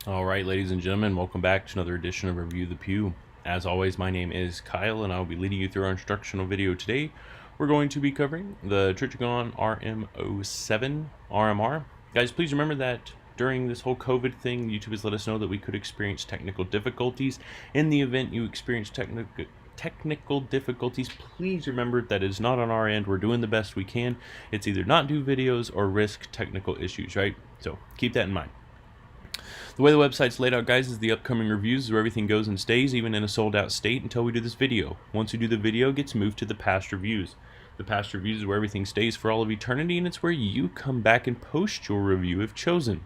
All right, ladies and gentlemen, welcome back to another edition of Review the Pew. As always, my name is Kyle, and I will be leading you through our instructional video today. We're going to be covering the Trijicon RM07 RMR. Guys, please remember that during this whole COVID thing, YouTube has let us know that we could experience technical difficulties. In the event you experience technical difficulties, please remember that it is not on our end. We're doing the best we can. It's either not do videos or risk technical issues, right? So keep that in mind. The way the website's laid out, guys, is the upcoming reviews is where everything goes and stays, even in a sold-out state, until we do this video. Once we do the video, it gets moved to the past reviews. The past reviews is where everything stays for all of eternity, and it's where you come back and post your review if chosen.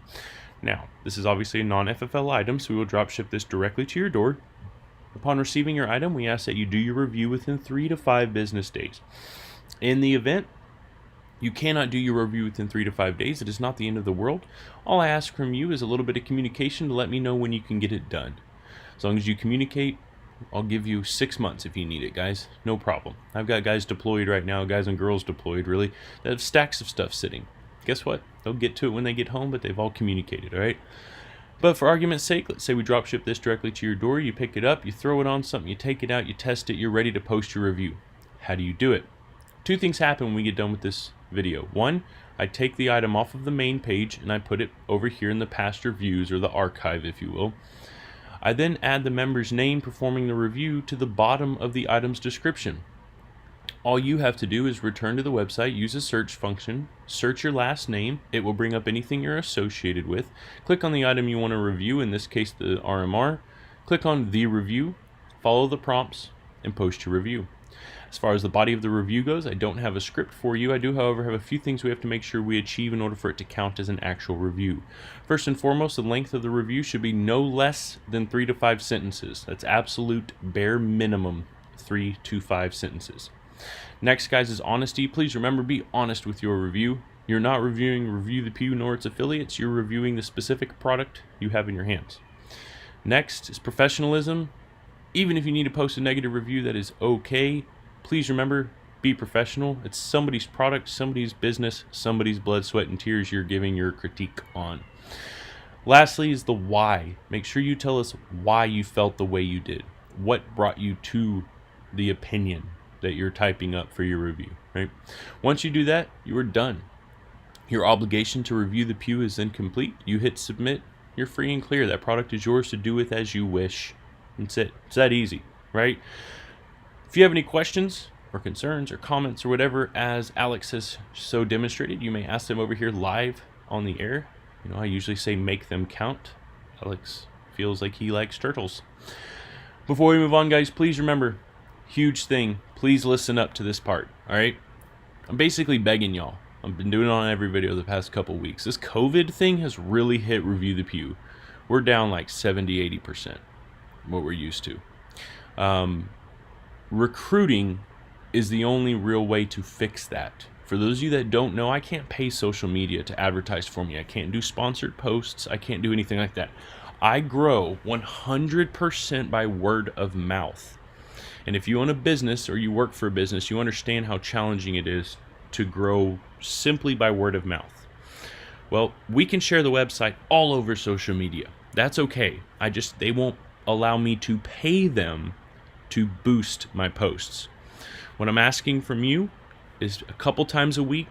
Now, this is obviously a non-FFL item, so we will drop ship this directly to your door. Upon receiving your item, we ask that you do your review within 3 to 5 business days. In the event you cannot do your review within 3 to 5 days, it is not the end of the world. All I ask from you is a little bit of communication to let me know when you can get it done. As long as you communicate, I'll give you 6 months if you need it, guys. No problem. I've got guys deployed right now, guys and girls deployed, really, that have stacks of stuff sitting. Guess what? They'll get to it when they get home, but they've all communicated, all right? But for argument's sake, let's say we drop ship this directly to your door. You pick it up, you throw it on something, you take it out, you test it, you're ready to post your review. How do you do it? 2 things happen when we get done with this video. 1, I take the item off of the main page and I put it over here in the past reviews, or the archive, if you will. I then add the member's name performing the review to the bottom of the item's description. All you have to do is return to the website, use a search function, search your last name. It will bring up anything you're associated with. Click on the item you want to review, in this case the RMR. Click on the review, follow the prompts, and post your review. As far as the body of the review goes, I don't have a script for you. I do, however, have a few things we have to make sure we achieve in order for it to count as an actual review. First and foremost, the length of the review should be no less than 3 to 5 sentences. That's absolute bare minimum, 3 to 5 sentences. Next, guys, is honesty. Please remember, be honest with your review. You're not reviewing Review the Pew nor its affiliates. You're reviewing the specific product you have in your hands. Next is professionalism. Even if you need to post a negative review, that is okay. Please remember, be professional. It's somebody's product, somebody's business, somebody's blood, sweat, and tears you're giving your critique on. Lastly is the why. Make sure you tell us why you felt the way you did. What brought you to the opinion that you're typing up for your review, right? Once you do that, you are done. Your obligation to review the pew is then complete. You hit submit, you're free and clear. That product is yours to do with as you wish. That's it. It's that easy, right? If you have any questions or concerns or comments or whatever, as Alex has so demonstrated, you may ask them over here live on the air. You know, I usually say make them count. Alex feels like he likes turtles. Before we move on, guys, please remember, huge thing, please listen up to this part, all right? I'm basically begging y'all. I've been doing it on every video the past couple weeks. This COVID thing has really hit Review the Pew. We're down like 70-80%, what we're used to. Recruiting is the only real way to fix that. For those of you that don't know, I can't pay social media to advertise for me. I can't do sponsored posts. I can't do anything like that. I grow 100% by word of mouth. And if you own a business or you work for a business, you understand how challenging it is to grow simply by word of mouth. Well, we can share the website all over social media. That's okay. They won't allow me to pay them to boost my posts. What I'm asking from you is a couple times a week,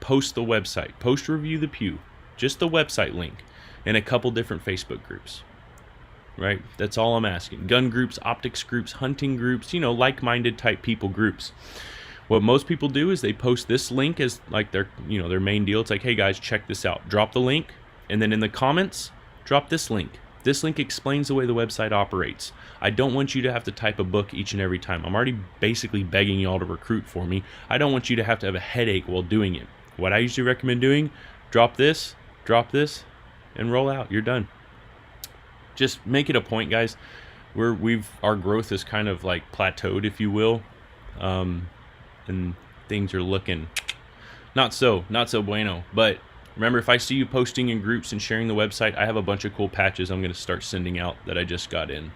post the website, post Review the Pew, just the website link, in a couple different Facebook groups, right? That's all I'm asking. Gun groups, optics groups, hunting groups, you know, like-minded type people groups. What most people do is they post this link as like their main deal. It's like, hey guys, check this out. Drop the link, and then in the comments, drop this link. This link explains the way the website operates. I don't want you to have to type a book each and every time. I'm already basically begging y'all to recruit for me. I don't want you to have a headache while doing it. What I usually recommend doing, drop this, and roll out. You're done. Just make it a point, guys. Our growth is kind of like plateaued, if you will, and things are looking not so bueno. But remember, if I see you posting in groups and sharing the website, I have a bunch of cool patches I'm going to start sending out that I just got in.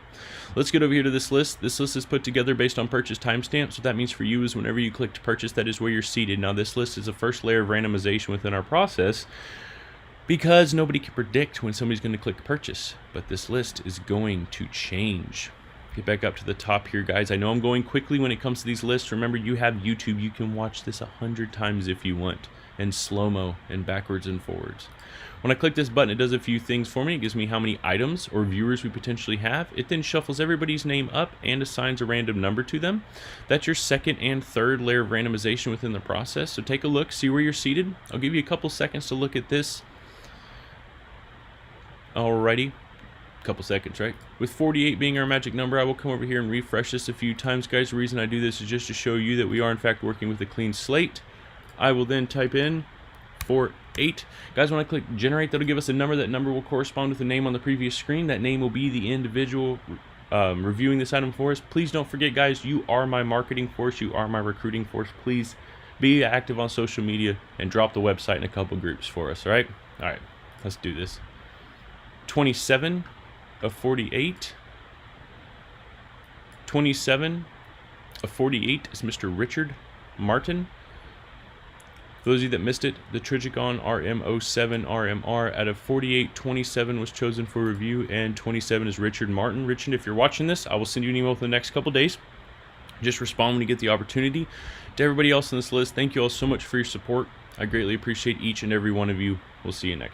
Let's get over here to this list. This list is put together based on purchase timestamps. What that means for you is whenever you click to purchase, that is where you're seated. Now, this list is the first layer of randomization within our process. because nobody can predict when somebody's going to click purchase, but this list is going to change. Get back up to the top here, guys. I know I'm going quickly when it comes to these lists. Remember, you have YouTube. You can watch this 100 times if you want, in slow-mo and backwards and forwards. When I click this button, it does a few things for me. It gives me how many items or viewers we potentially have. It then shuffles everybody's name up and assigns a random number to them. That's your second and third layer of randomization within the process. So take a look, see where you're seated. I'll give you a couple seconds to look at this. Alrighty, couple seconds, right? With 48 being our magic number, I will come over here and refresh this a few times, guys. The reason I do this is just to show you that we are in fact working with a clean slate. I will then type in 48. Guys, when I click generate, that'll give us a number. That number will correspond with the name on the previous screen. That name will be the individual reviewing this item for us. Please don't forget, guys, you are my marketing force. You are my recruiting force. Please be active on social media and drop the website in a couple groups for us, all right? All right, let's do this. 27 of 48. 27 of 48 is Mr. Richard Martin. For those of you that missed it, the Trijicon RM07 RMR out of 48, 27 was chosen for review, and 27 is Richard Martin. Richard, if you're watching this, I will send you an email within the next couple days. Just respond when you get the opportunity. To everybody else on this list, thank you all so much for your support. I greatly appreciate each and every one of you. We'll see you next time.